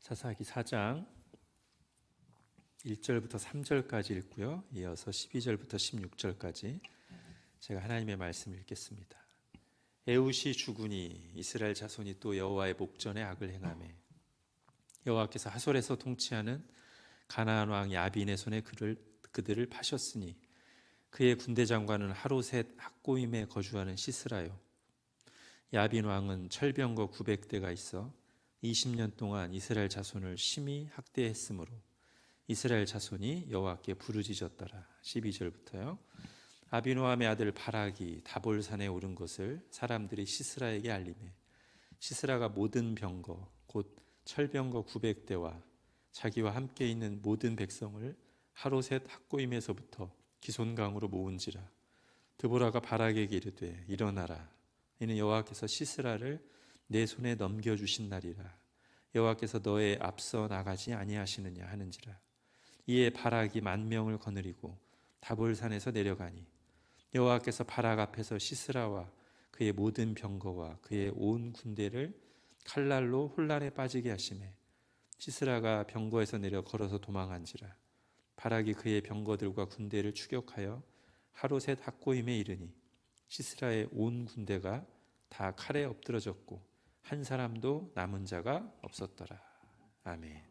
사사기 4장 1절부터 3절까지 읽고요. 이어서 12절부터 16절까지 제가 하나님의 말씀을 읽겠습니다. 에훗이 죽으니 이스라엘 자손이 또 여호와의 목전에 악을 행하매 여호와께서 하솔에서 통치하는 가나안 왕 야빈의 손에 그들을 파셨으니 그의 군대 장관은 하로셋 학고임에 거주하는 시스라요. 야빈 왕은 철병거 900대가 있어 20년 동안 이스라엘 자손을 심히 학대했으므로 이스라엘 자손이 여호와께 부르짖었더라. 12절부터요. 아비노함의 아들 바락이 다볼산에 오른 것을 사람들이 시스라에게 알리매 시스라가 모든 병거 곧 철병거 900대와 자기와 함께 있는 모든 백성을 하로셋 학고임에서부터 기손강으로 모은지라. 드보라가 바락에게 이르되 일어나라. 이는 여호와께서 시스라를 내 손에 넘겨주신 날이라. 여호와께서 너의 앞서 나가지 아니하시느냐 하는지라. 이에 바락이 10,000명을 거느리고 다볼산에서 내려가니 여호와께서 바락 앞에서 시스라와 그의 모든 병거와 그의 온 군대를 칼날로 혼란에 빠지게 하시매 시스라가 병거에서 내려 걸어서 도망한지라. 바락이 그의 병거들과 군대를 추격하여 하로셋 학고임에 이르니 시스라의 온 군대가 다 칼에 엎드러졌고 한 사람도 남은 자가 없었더라. 아멘.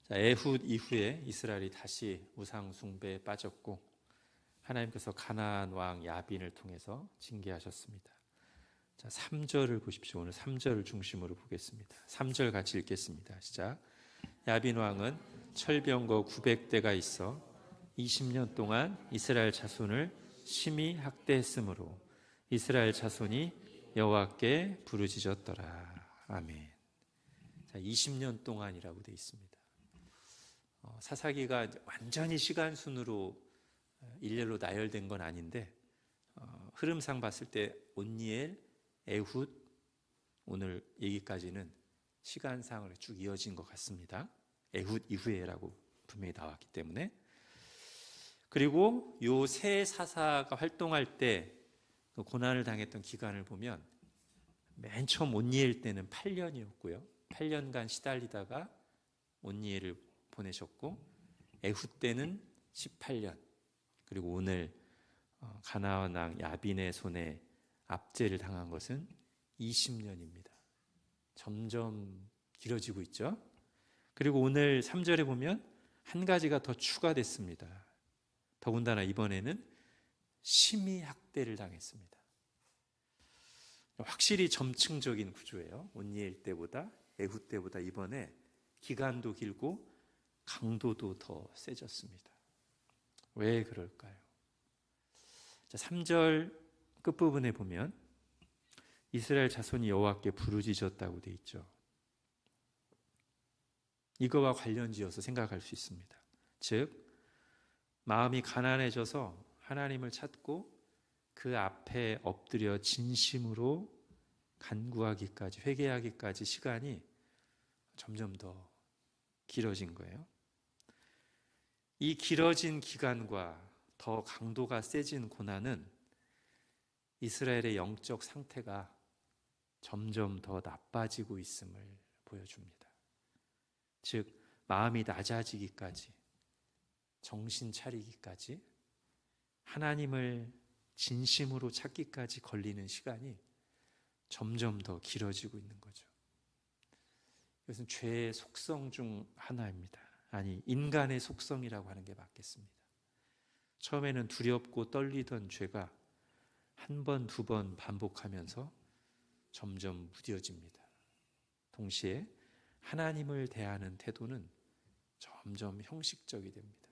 자, 에훗 이후에 이스라엘이 다시 우상 숭배에 빠졌고 하나님께서 가나안 왕 야빈을 통해서 징계하셨습니다. 자, 3절을 보십시오. 오늘 3절을 중심으로 보겠습니다. 3절 같이 읽겠습니다. 시작. 야빈 왕은 철병거 900대가 있어 20년 동안 이스라엘 자손을 심히 학대했으므로 이스라엘 자손이 여호와께 부르짖었더라. 아멘. 자, 20년 동안이라고 되어 있습니다. 사사기가 완전히 시간 순으로 일렬로 나열된 건 아닌데 흐름상 봤을 때 온니엘, 에훗, 오늘 얘기까지는 시간상으로 쭉 이어진 것 같습니다. 에훗 이후에라고 분명히 나왔기 때문에. 그리고 요 세 사사가 활동할 때 그 고난을 당했던 기간을 보면 맨 처음 온니엘 때는 8년이었고요. 8년간 시달리다가 온니엘을 보내셨고 에훗 때는 18년 그리고 오늘 가나안 왕 야빈의 손에 압제를 당한 것은 20년입니다. 점점 길어지고 있죠. 그리고 오늘 3절에 보면 한 가지가 더 추가됐습니다. 더군다나 이번에는 심히 학대를 당했습니다. 확실히 점층적인 구조예요. 온니엘 때보다 에훗 때보다 이번에 기간도 길고 강도도 더 세졌습니다. 왜 그럴까요? 자, 3절 끝부분에 보면 이스라엘 자손이 여호와께 부르짖었다고 되어 있죠. 이거와 관련지어서 생각할 수 있습니다. 즉 마음이 가난해져서 하나님을 찾고 그 앞에 엎드려 진심으로 간구하기까지 회개하기까지 시간이 점점 더 길어진 거예요. 이 길어진 기간과 더 강도가 세진 고난은 이스라엘의 영적 상태가 점점 더 나빠지고 있음을 보여줍니다. 즉 마음이 낮아지기까지 정신 차리기까지 하나님을 진심으로 찾기까지 걸리는 시간이 점점 더 길어지고 있는 거죠. 이것은 죄의 속성 중 하나입니다. 아니, 인간의 속성이라고 하는 게 맞겠습니다. 처음에는 두렵고 떨리던 죄가 한 번, 두 번 반복하면서 점점 무뎌집니다. 동시에 하나님을 대하는 태도는 점점 형식적이 됩니다.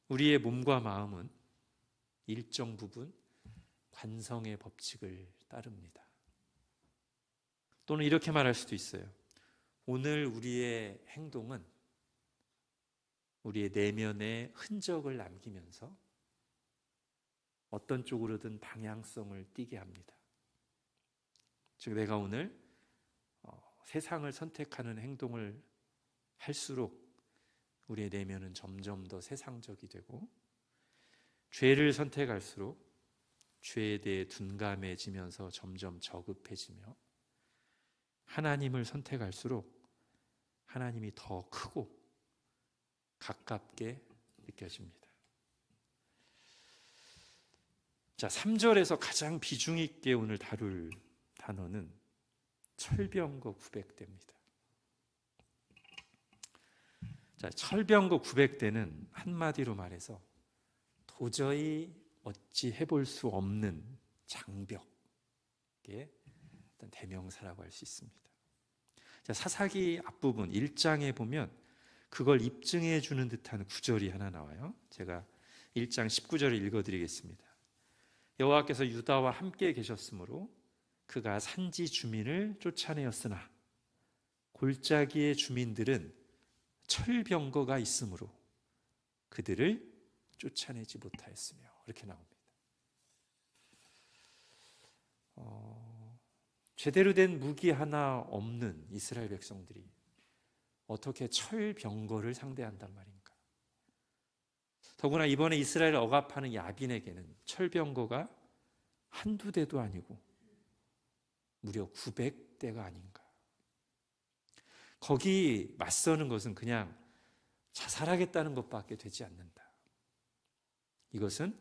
우리의 몸과 마음은 일정 부분 관성의 법칙을 따릅니다. 또는 이렇게 말할 수도 있어요. 오늘 우리의 행동은 우리의 내면에 흔적을 남기면서 어떤 쪽으로든 방향성을 띠게 합니다. 즉 내가 오늘 세상을 선택하는 행동을 할수록 우리의 내면은 점점 더 세상적이 되고 죄를 선택할수록 죄에 대해 둔감해지면서 점점 저급해지며 하나님을 선택할수록 하나님이 더 크고 가깝게 느껴집니다. 자, 3절에서 가장 비중 있게 오늘 다룰 단어는 철병거 900대입니다. 자, 철병거 900대는 한마디로 말해서 도저히 어찌 해볼 수 없는 장벽의 어떤 대명사라고 할 수 있습니다. 자, 사사기 앞부분 1장에 보면 그걸 입증해 주는 듯한 구절이 하나 나와요. 제가 1장 19절을 읽어드리겠습니다. 여호와께서 유다와 함께 계셨으므로 그가 산지 주민을 쫓아내었으나 골짜기의 주민들은 철병거가 있으므로 그들을 쫓아내지 못하였으며, 이렇게 나옵니다. 제대로 된 무기 하나 없는 이스라엘 백성들이 어떻게 철병거를 상대한단 말인가? 더구나 이번에 이스라엘을 억압하는 야빈에게는 철병거가 한두 대도 아니고 무려 900대가 아닌가. 거기 맞서는 것은 그냥 자살하겠다는 것밖에 되지 않는다. 이것은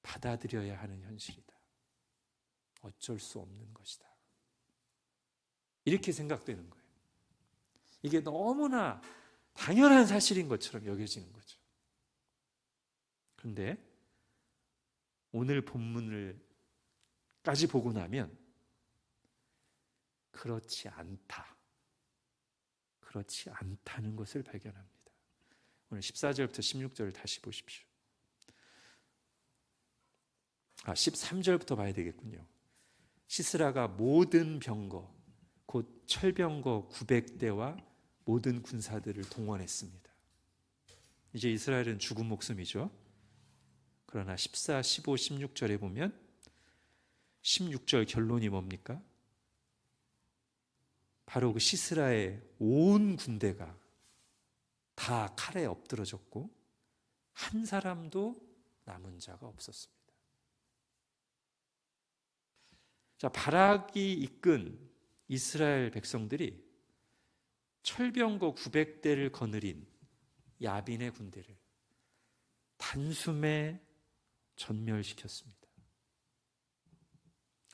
받아들여야 하는 현실이다. 어쩔 수 없는 것이다. 이렇게 생각되는 거예요. 이게 너무나 당연한 사실인 것처럼 여겨지는 거죠. 그런데 오늘 본문을까지 보고 나면 그렇지 않다는 것을 발견합니다. 오늘 14절부터 16절을 다시 보십시오. 13절부터 봐야 되겠군요. 시스라가 모든 병거, 곧 철병거 900대와 모든 군사들을 동원했습니다. 이제 이스라엘은 죽은 목숨이죠. 그러나 14, 15, 16절에 보면 16절 결론이 뭡니까? 바로 그 시스라의 온 군대가 다 칼에 엎드러졌고 한 사람도 남은 자가 없었습니다. 자, 바락이 이끈 이스라엘 백성들이 철병거 900대를 거느린 야빈의 군대를 단숨에 전멸시켰습니다.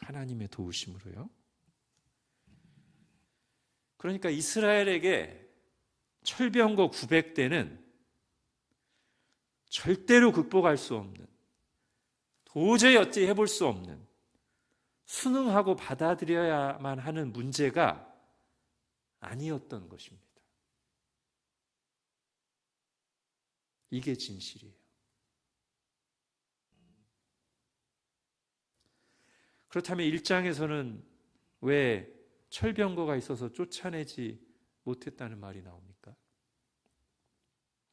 하나님의 도우심으로요. 그러니까 이스라엘에게 철병거 900대는 절대로 극복할 수 없는, 도저히 어찌 해볼 수 없는, 순응하고 받아들여야만 하는 문제가 아니었던 것입니다. 이게 진실이에요. 그렇다면 1장에서는 왜 철병거가 있어서 쫓아내지 못했다는 말이 나옵니까?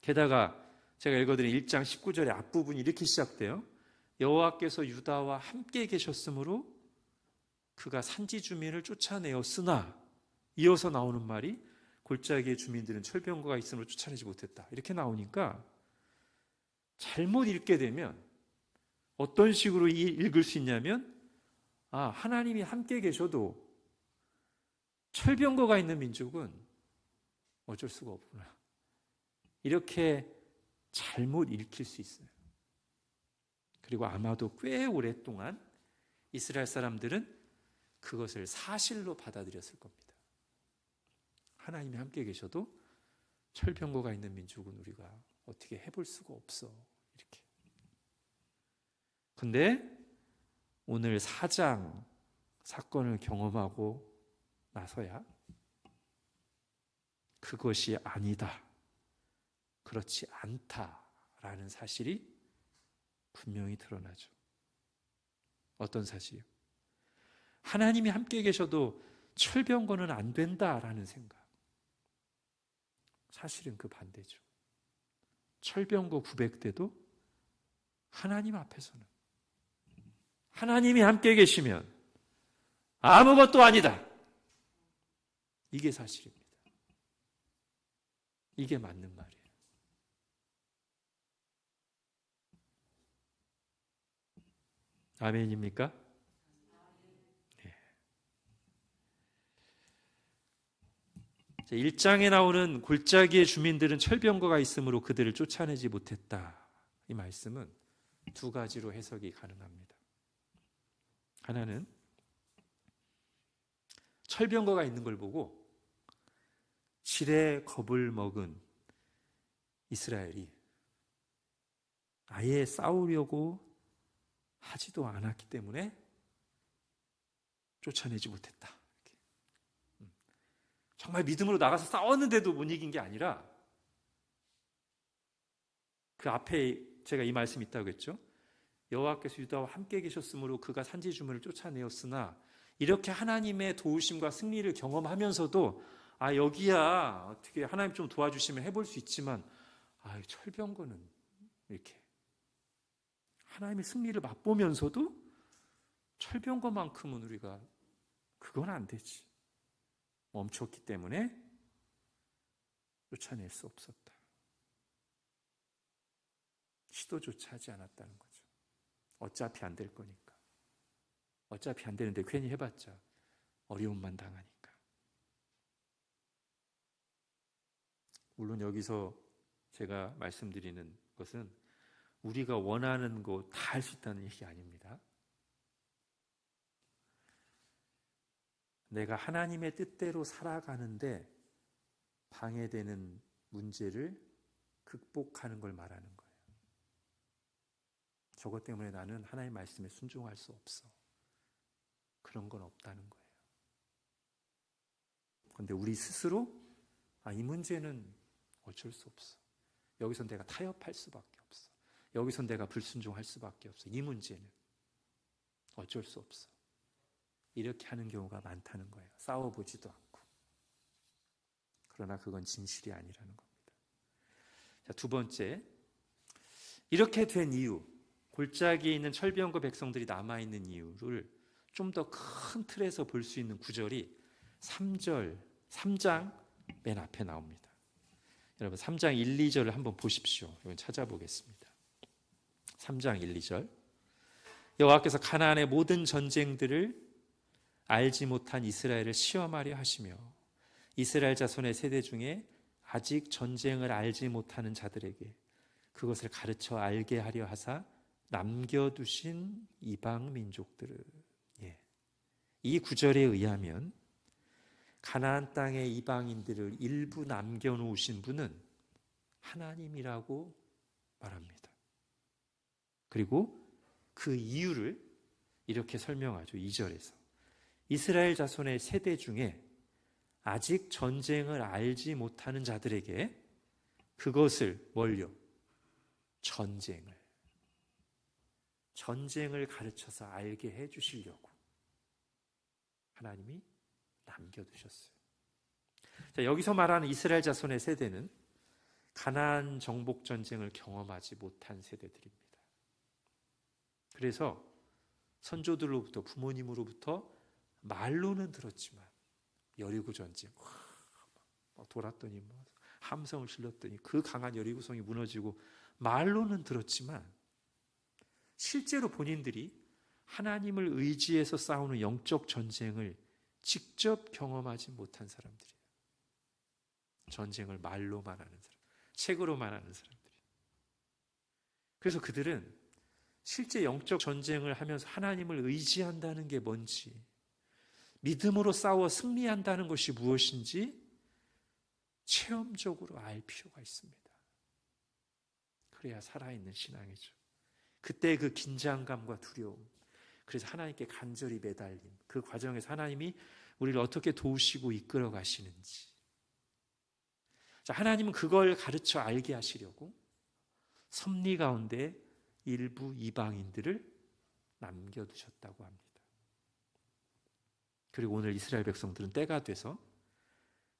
게다가 제가 읽어드린 1장 19절의 앞부분이 이렇게 시작돼요. 여호와께서 유다와 함께 계셨으므로 그가 산지 주민을 쫓아내었으나, 이어서 나오는 말이 골짜기의 주민들은 철병거가 있으므로 쫓아내지 못했다, 이렇게 나오니까 잘못 읽게 되면 어떤 식으로 읽을 수 있냐면, 하나님이 함께 계셔도 철병거가 있는 민족은 어쩔 수가 없구나, 이렇게 잘못 읽힐 수 있어요. 그리고 아마도 꽤 오랫동안 이스라엘 사람들은 그것을 사실로 받아들였을 겁니다. 하나님이 함께 계셔도 철병거가 있는 민족은 우리가 어떻게 해볼 수가 없어, 이렇게. 그런데 오늘 4장 사건을 경험하고 나서야 그것이 아니다, 그렇지 않다라는 사실이 분명히 드러나죠. 어떤 사실이요? 하나님이 함께 계셔도 철병거는 안 된다라는 생각. 사실은 그 반대죠. 철병거 900대도 하나님 앞에서는 하나님이 함께 계시면 아무것도 아니다, 이게 사실입니다. 이게 맞는 말이에요. 아멘입니까? 네. 1장에 나오는 골짜기의 주민들은 철병거가 있으므로 그들을 쫓아내지 못했다. 이 말씀은 두 가지로 해석이 가능합니다. 하나는 철병거가 있는 걸 보고 질에 겁을 먹은 이스라엘이 아예 싸우려고 하지도 않았기 때문에 쫓아내지 못했다. 정말 믿음으로 나가서 싸웠는데도 못 이긴 게 아니라 그 앞에 제가 이 말씀이 있다고 했죠. 여호와께서 유다와 함께 계셨으므로 그가 산지주문을 쫓아내었으나 이렇게 하나님의 도우심과 승리를 경험하면서도 여기야 어떻게 하나님 좀 도와주시면 해볼 수 있지만 철병거는 이렇게 하나님의 승리를 맛보면서도 철병거만큼은 우리가 그건 안 되지. 멈췄기 때문에 쫓아낼 수 없었다. 시도조차 하지 않았다는 거죠. 어차피 안 될 거니까. 어차피 안 되는데 괜히 해봤자 어려움만 당하니까. 물론 여기서 제가 말씀드리는 것은 우리가 원하는 거 다 할 수 있다는 얘기 아닙니다. 내가 하나님의 뜻대로 살아가는데 방해되는 문제를 극복하는 걸 말하는 거예요. 저것 때문에 나는 하나님의 말씀에 순종할 수 없어. 그런 건 없다는 거예요. 그런데 우리 스스로 이 문제는 어쩔 수 없어. 여기선 내가 타협할 수밖에 없어. 여기선 내가 불순종할 수밖에 없어. 이 문제는 어쩔 수 없어. 이렇게 하는 경우가 많다는 거예요. 싸워보지도 않고. 그러나 그건 진실이 아니라는 겁니다. 자, 두 번째, 이렇게 된 이유, 골짜기에 있는 철병거 백성들이 남아있는 이유를 좀 더 큰 틀에서 볼 수 있는 구절이 3장 맨 앞에 나옵니다. 여러분 3장 1, 2절을 한번 보십시오. 이건 찾아보겠습니다. 3장 1, 2절. 여호와께서 가나안의 모든 전쟁들을 알지 못한 이스라엘을 시험하려 하시며 이스라엘 자손의 세대 중에 아직 전쟁을 알지 못하는 자들에게 그것을 가르쳐 알게 하려 하사 남겨두신 이방 민족들을. 이 구절에 의하면 가나안 땅의 이방인들을 일부 남겨놓으신 분은 하나님이라고 말합니다. 그리고 그 이유를 이렇게 설명하죠. 2절에서 이스라엘 자손의 세대 중에 아직 전쟁을 알지 못하는 자들에게 그것을 뭘요? 전쟁을 가르쳐서 알게 해주시려고 하나님이 남겨두셨어요. 자, 여기서 말하는 이스라엘 자손의 세대는 가나안 정복 전쟁을 경험하지 못한 세대들입니다. 그래서 선조들로부터 부모님으로부터 말로는 들었지만 여리고 전쟁 돌았더니 함성을 질렀더니 그 강한 여리고성이 무너지고 말로는 들었지만 실제로 본인들이 하나님을 의지해서 싸우는 영적 전쟁을 직접 경험하지 못한 사람들이에요. 전쟁을 말로만 하는 사람, 책으로만 하는 사람들이에요. 그래서 그들은 실제 영적 전쟁을 하면서 하나님을 의지한다는 게 뭔지, 믿음으로 싸워 승리한다는 것이 무엇인지 체험적으로 알 필요가 있습니다. 그래야 살아있는 신앙이죠. 그때 그 긴장감과 두려움, 그래서 하나님께 간절히 매달림, 그 과정에서 하나님이 우리를 어떻게 도우시고 이끌어 가시는지, 자, 하나님은 그걸 가르쳐 알게 하시려고 섭리 가운데 일부 이방인들을 남겨두셨다고 합니다. 그리고 오늘 이스라엘 백성들은 때가 돼서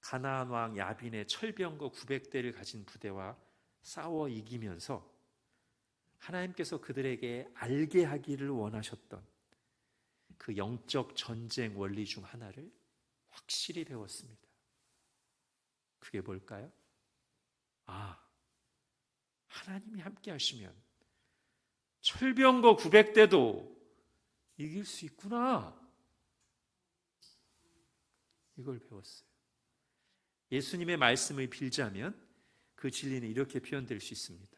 가나안 왕 야빈의 철병거 900대를 가진 부대와 싸워 이기면서 하나님께서 그들에게 알게 하기를 원하셨던 그 영적 전쟁 원리 중 하나를 확실히 배웠습니다. 그게 뭘까요? 하나님이 함께 하시면 철병거 900대도 이길 수 있구나. 이걸 배웠어요. 예수님의 말씀을 빌자면 그 진리는 이렇게 표현될 수 있습니다.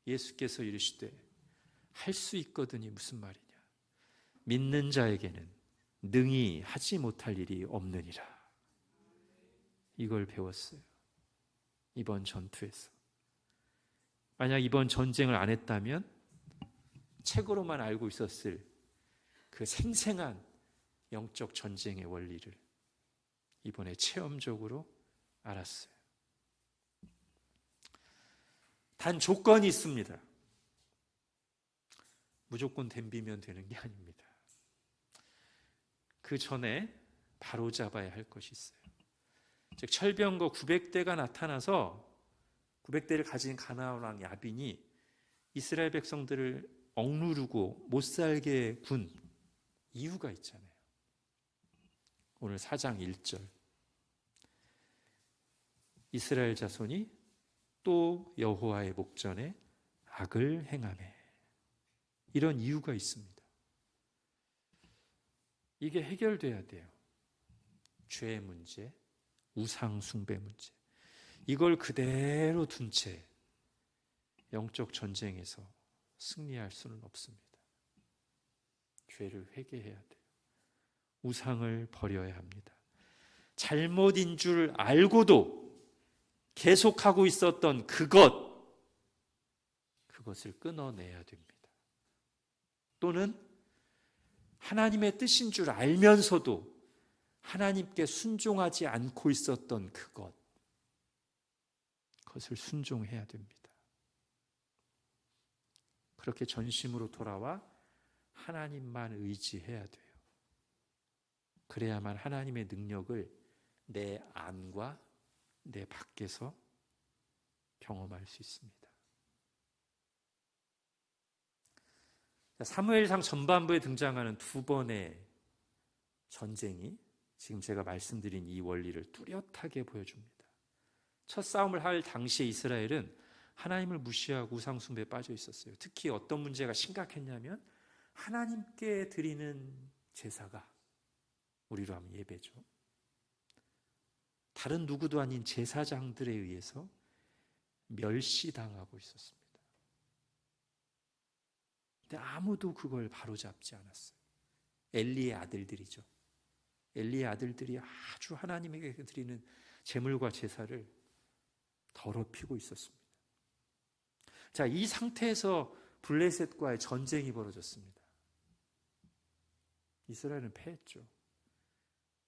예수께서 이르시되 할 수 있거든이 무슨 말이냐? 믿는 자에게는 능히 하지 못할 일이 없느니라. 이걸 배웠어요. 이번 전투에서. 만약 이번 전쟁을 안 했다면 책으로만 알고 있었을 그 생생한 영적 전쟁의 원리를 이번에 체험적으로 알았어요. 단 조건이 있습니다. 무조건 덤비면 되는 게 아닙니다. 그 전에 바로 잡아야 할 것이 있어요. 즉 철병거 900대가 나타나서 900대를 가진 가나안 왕 야빈이 이스라엘 백성들을 억누르고 못 살게 군 이유가 있잖아요. 오늘 4장 1절 이스라엘 자손이 또 여호와의 목전에 악을 행하매, 이런 이유가 있습니다. 이게 해결돼야 돼요. 죄의 문제, 우상 숭배 문제, 이걸 그대로 둔 채 영적 전쟁에서 승리할 수는 없습니다. 죄를 회개해야 돼요. 우상을 버려야 합니다. 잘못인 줄 알고도 계속하고 있었던 그것을 끊어내야 됩니다. 또는 하나님의 뜻인 줄 알면서도 하나님께 순종하지 않고 있었던 그것을 순종해야 됩니다. 그렇게 전심으로 돌아와 하나님만 의지해야 돼요. 그래야만 하나님의 능력을 내 안과 내 밖에서 경험할 수 있습니다. 사무엘상 전반부에 등장하는 두 번의 전쟁이 지금 제가 말씀드린 이 원리를 뚜렷하게 보여줍니다. 첫 싸움을 할 당시에 이스라엘은 하나님을 무시하고 우상 숭배에 빠져 있었어요. 특히 어떤 문제가 심각했냐면 하나님께 드리는 제사가, 우리로 하면 예배죠, 다른 누구도 아닌 제사장들에 의해서 멸시당하고 있었습니다. 근데 아무도 그걸 바로잡지 않았어요. 엘리의 아들들이죠. 엘리의 아들들이 아주 하나님에게 드리는 제물과 제사를 더럽히고 있었습니다. 자, 이 상태에서 블레셋과의 전쟁이 벌어졌습니다. 이스라엘은 패했죠.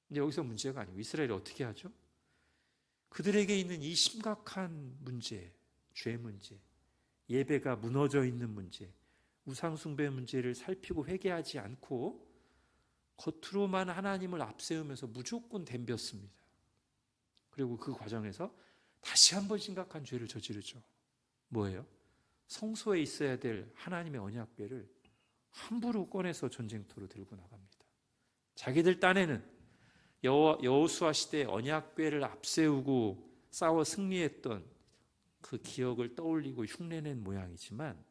근데 여기서 문제가 아니고 이스라엘이 어떻게 하죠? 그들에게 있는 이 심각한 문제, 죄 문제, 예배가 무너져 있는 문제, 우상 숭배 문제를 살피고 회개하지 않고 겉으로만 하나님을 앞세우면서 무조건 덤볐습니다. 그리고 그 과정에서 다시 한번 심각한 죄를 저지르죠. 뭐예요? 성소에 있어야 될 하나님의 언약궤를 함부로 꺼내서 전쟁터로 들고 나갑니다. 자기들 딴에는 여호수아 시대에 언약궤를 앞세우고 싸워 승리했던 그 기억을 떠올리고 흉내낸 모양이지만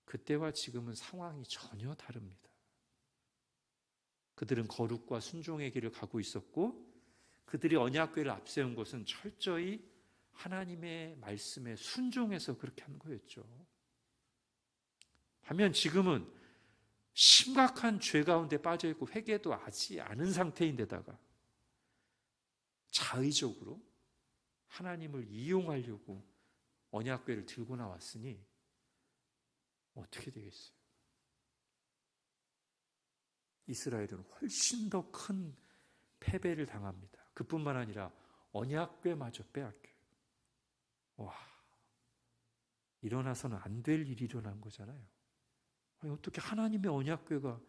그때와 지금은 상황이 전혀 다릅니다. 그들은 거룩과 순종의 길을 가고 있었고 그들이 언약궤를 앞세운 것은 철저히 하나님의 말씀에 순종해서 그렇게 한 거였죠. 반면 지금은 심각한 죄 가운데 빠져 있고 회개도 하지 않은 상태인데다가 자의적으로 하나님을 이용하려고 언약궤를 들고 나왔으니 어떻게 되겠어요? 이스라엘은 훨씬 더 큰 패배를 당합니다. 그뿐만 아니라 언약궤마저 빼앗겨요. 와, 일어나서는 안 될 일이 일어난 거잖아요. 아니, 어떻게 하나님의 언약궤가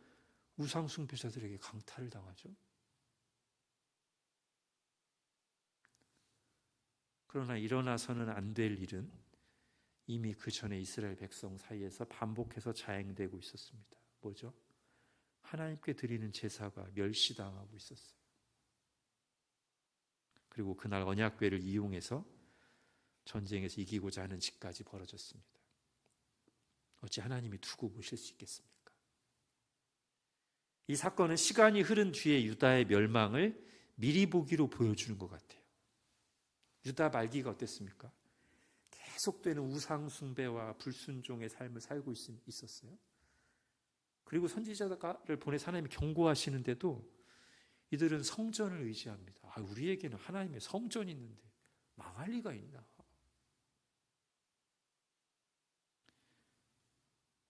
우상 숭배자들에게 강탈을 당하죠? 그러나 일어나서는 안 될 일은 이미 그 전에 이스라엘 백성 사이에서 반복해서 자행되고 있었습니다. 뭐죠? 하나님께 드리는 제사가 멸시당하고 있었어요. 그리고 그날 언약궤를 이용해서 전쟁에서 이기고자 하는 짓까지 벌어졌습니다. 어찌 하나님이 두고 보실 수 있겠습니까? 이 사건은 시간이 흐른 뒤에 유다의 멸망을 미리 보기로 보여주는 것 같아요. 유다 말기가 어땠습니까? 계속되는 우상 숭배와 불순종의 삶을 살고 있었어요. 그리고 선지자를 보내서 하나님이 경고하시는데도 이들은 성전을 의지합니다. 우리에게는 하나님의 성전이 있는데 망할 리가 있나?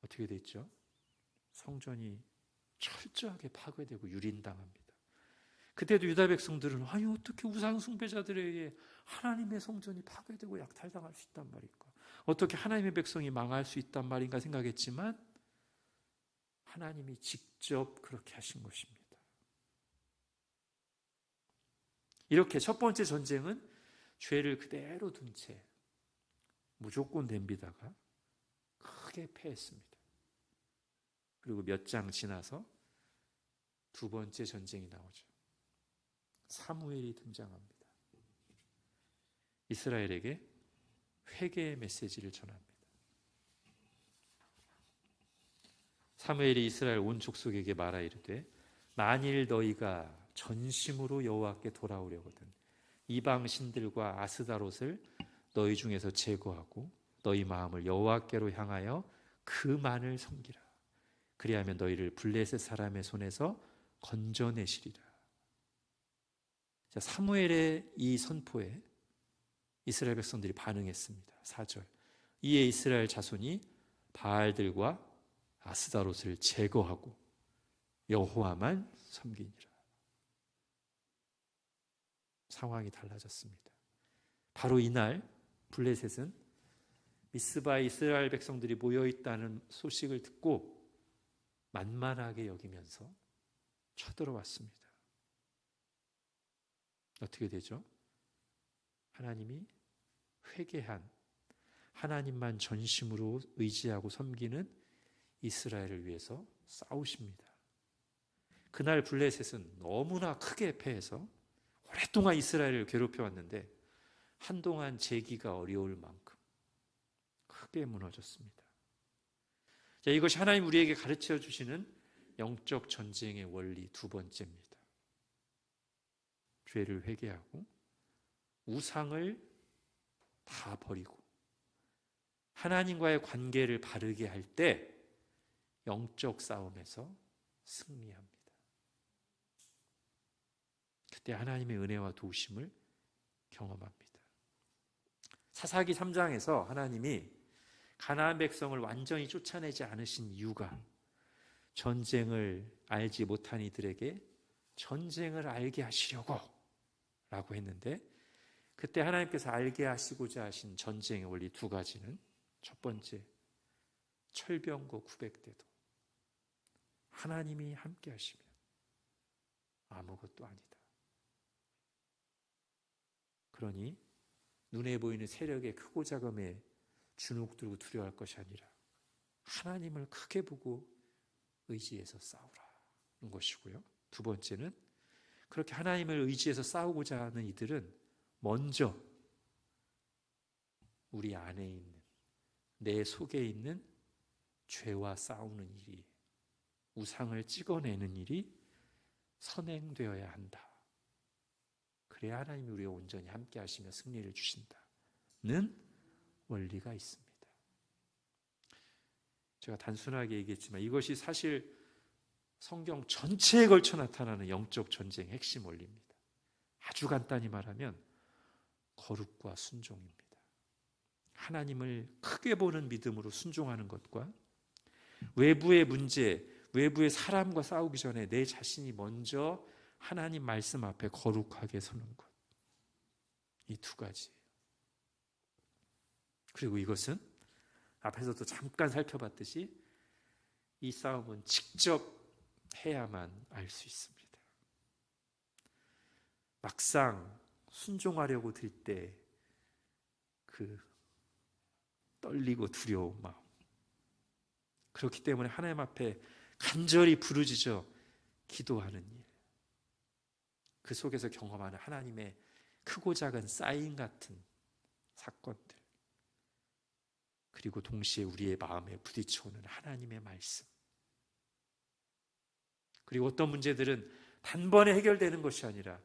어떻게 됐죠? 성전이 철저하게 파괴되고 유린당합니다. 그때도 유다 백성들은 어떻게 우상 숭배자들에 의해 하나님의 성전이 파괴되고 약탈당할 수 있단 말인가? 어떻게 하나님의 백성이 망할 수 있단 말인가 생각했지만 하나님이 직접 그렇게 하신 것입니다. 이렇게 첫 번째 전쟁은 죄를 그대로 둔 채 무조건 덤비다가 크게 패했습니다. 그리고 몇 장 지나서 두 번째 전쟁이 나오죠. 사무엘이 등장합니다. 이스라엘에게 회개의 메시지를 전합니다. 사무엘이 이스라엘 온 족속에게 말하 이르되 만일 너희가 전심으로 여호와께 돌아오려거든 이방 신들과 아스다롯을 너희 중에서 제거하고 너희 마음을 여호와께로 향하여 그만을 섬기라. 그리하면 너희를 블레셋 사람의 손에서 건져내시리라. 자, 사무엘의 이 선포에 이스라엘 백성들이 반응했습니다. 4절. 이에 이스라엘 자손이 바알들과 아스다롯을 제거하고 여호와만 섬기니라. 상황이 달라졌습니다. 바로 이날 블레셋은 미스바에 이스라엘 백성들이 모여있다는 소식을 듣고 만만하게 여기면서 쳐들어왔습니다. 어떻게 되죠? 하나님이 회개한, 하나님만 전심으로 의지하고 섬기는 이스라엘을 위해서 싸우십니다. 그날 블레셋은 너무나 크게 패해서 오랫동안 이스라엘을 괴롭혀왔는데 한동안 재기가 어려울 만큼 크게 무너졌습니다. 자, 이것이 하나님 우리에게 가르쳐 주시는 영적 전쟁의 원리 두 번째입니다. 죄를 회개하고 우상을 다 버리고 하나님과의 관계를 바르게 할 때 영적 싸움에서 승리합니다. 그때 하나님의 은혜와 도우심을 경험합니다. 사사기 3장에서 하나님이 가나안 백성을 완전히 쫓아내지 않으신 이유가 전쟁을 알지 못한 이들에게 전쟁을 알게 하시려고 라고 했는데, 그때 하나님께서 알게 하시고자 하신 전쟁의 원리 두 가지는, 첫 번째, 철병거 900대도 하나님이 함께 하시면 아무것도 아니다. 그러니 눈에 보이는 세력의 크고 작음에 주눅들고 두려워할 것이 아니라 하나님을 크게 보고 의지해서 싸우라는 것이고요. 두 번째는, 그렇게 하나님을 의지해서 싸우고자 하는 이들은 먼저 우리 안에 있는, 내 속에 있는 죄와 싸우는 일이, 우상을 찍어내는 일이 선행되어야 한다. 그래야 하나님이 우리와 온전히 함께 하시며 승리를 주신다는 원리가 있습니다. 제가 단순하게 얘기했지만 이것이 사실 성경 전체에 걸쳐 나타나는 영적 전쟁의 핵심 원리입니다. 아주 간단히 말하면 거룩과 순종입니다. 하나님을 크게 보는 믿음으로 순종하는 것과 외부의 문제, 외부의 사람과 싸우기 전에 내 자신이 먼저 하나님 말씀 앞에 거룩하게 서는 것, 이 두 가지. 그리고 이것은 앞에서도 잠깐 살펴봤듯이 이 싸움은 직접 해야만 알 수 있습니다. 막상 순종하려고 들 때 그 떨리고 두려운 마음, 그렇기 때문에 하나님 앞에 간절히 부르짖어 기도하는 일, 그 속에서 경험하는 하나님의 크고 작은 사인 같은 사건들, 그리고 동시에 우리의 마음에 부딪혀오는 하나님의 말씀, 그리고 어떤 문제들은 단번에 해결되는 것이 아니라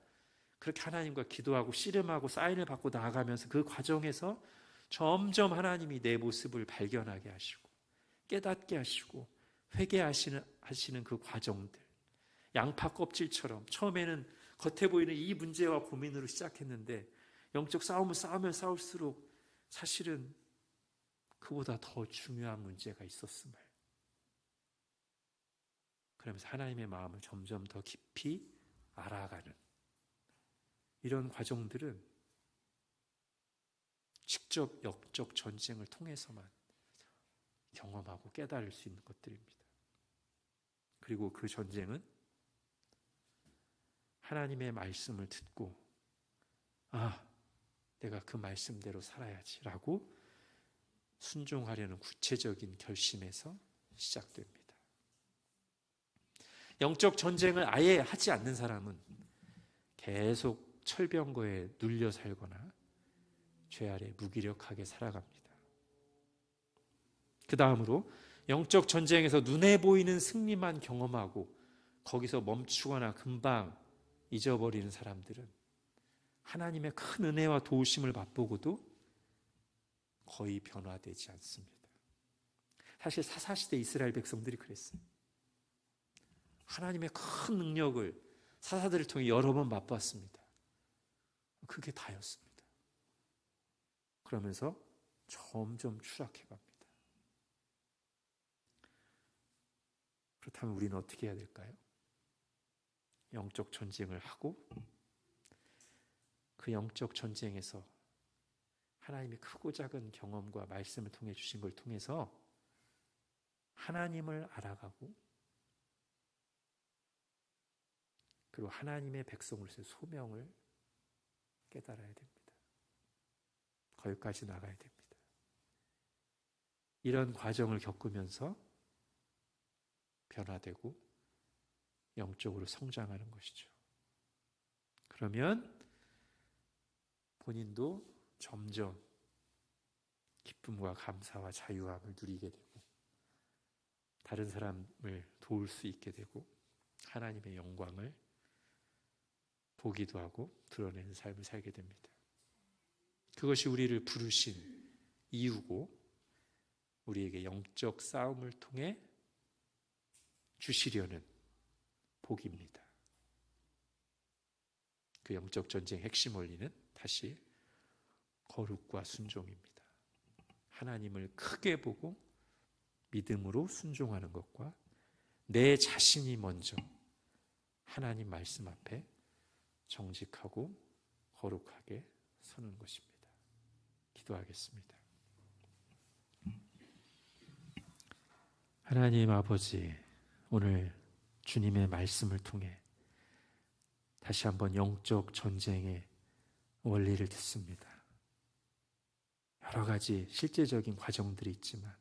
그렇게 하나님과 기도하고 씨름하고 사인을 받고 나아가면서 그 과정에서 점점 하나님이 내 모습을 발견하게 하시고 깨닫게 하시고 회개하시는 그 과정들, 양파 껍질처럼 처음에는 겉에 보이는 이 문제와 고민으로 시작했는데 영적 싸움을 싸우면 싸울수록 사실은 그보다 더 중요한 문제가 있었음을, 그러면서 하나님의 마음을 점점 더 깊이 알아가는 이런 과정들은 직접 영적 전쟁을 통해서만 경험하고 깨달을 수 있는 것들입니다. 그리고 그 전쟁은 하나님의 말씀을 듣고 내가 그 말씀대로 살아야지라고 순종하려는 구체적인 결심에서 시작됩니다. 영적 전쟁을 아예 하지 않는 사람은 계속 철병거에 눌려 살거나 죄 아래 무기력하게 살아갑니다. 그 다음으로 영적 전쟁에서 눈에 보이는 승리만 경험하고 거기서 멈추거나 금방 잊어버리는 사람들은 하나님의 큰 은혜와 도우심을 맛보고도 거의 변화되지 않습니다. 사실 사사시대 이스라엘 백성들이 그랬어요. 하나님의 큰 능력을 사사들을 통해 여러 번 맛봤습니다. 그게 다였습니다. 그러면서 점점 추락해 갑니다. 그렇다면 우리는 어떻게 해야 될까요? 영적 전쟁을 하고 그 영적 전쟁에서 하나님의 크고 작은 경험과 말씀을 통해 주신 걸 통해서 하나님을 알아가고 그리고 하나님의 백성으로서의 소명을 깨달아야 됩니다. 거기까지 나가야 됩니다. 이런 과정을 겪으면서 변화되고 영적으로 성장하는 것이죠. 그러면 본인도 점점 기쁨과 감사와 자유함을 누리게 되고 다른 사람을 도울 수 있게 되고 하나님의 영광을 보기도 하고 드러내는 삶을 살게 됩니다. 그것이 우리를 부르신 이유고 우리에게 영적 싸움을 통해 주시려는 복입니다. 그 영적 전쟁의 핵심 원리는 다시 거룩과 순종입니다. 하나님을 크게 보고 믿음으로 순종하는 것과 내 자신이 먼저 하나님 말씀 앞에 정직하고 거룩하게 서는 것입니다. 기도하겠습니다. 하나님 아버지, 오늘 주님의 말씀을 통해 다시 한번 영적 전쟁의 원리를 듣습니다. 여러 가지 실제적인 과정들이 있지만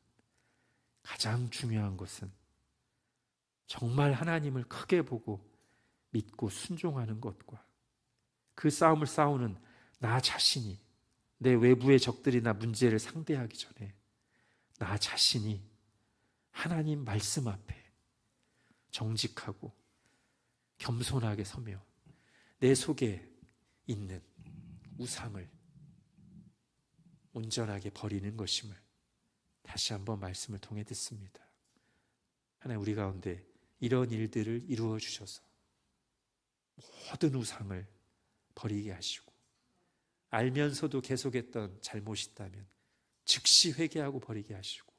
가장 중요한 것은 정말 하나님을 크게 보고 믿고 순종하는 것과 그 싸움을 싸우는 나 자신이 내 외부의 적들이나 문제를 상대하기 전에 나 자신이 하나님 말씀 앞에 정직하고 겸손하게 서며 내 속에 있는 우상을 온전하게 버리는 것임을 다시 한번 말씀을 통해 듣습니다. 하나님, 우리 가운데 이런 일들을 이루어 주셔서 모든 우상을 버리게 하시고 알면서도 계속했던 잘못이 있다면 즉시 회개하고 버리게 하시고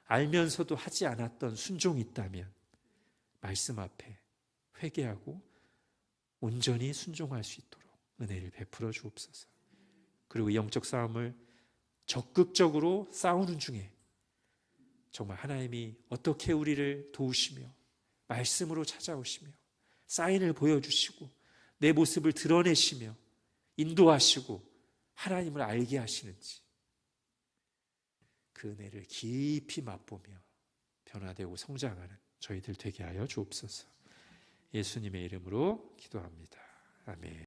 알면서도 하지 않았던 순종이 있다면 말씀 앞에 회개하고 온전히 순종할 수 있도록 은혜를 베풀어 주옵소서. 그리고 영적 싸움을 적극적으로 싸우는 중에 정말 하나님이 어떻게 우리를 도우시며 말씀으로 찾아오시며 사인을 보여주시고 내 모습을 드러내시며 인도하시고 하나님을 알게 하시는지 그 은혜를 깊이 맛보며 변화되고 성장하는 저희들 되게 하여 주옵소서. 예수님의 이름으로 기도합니다. 아멘.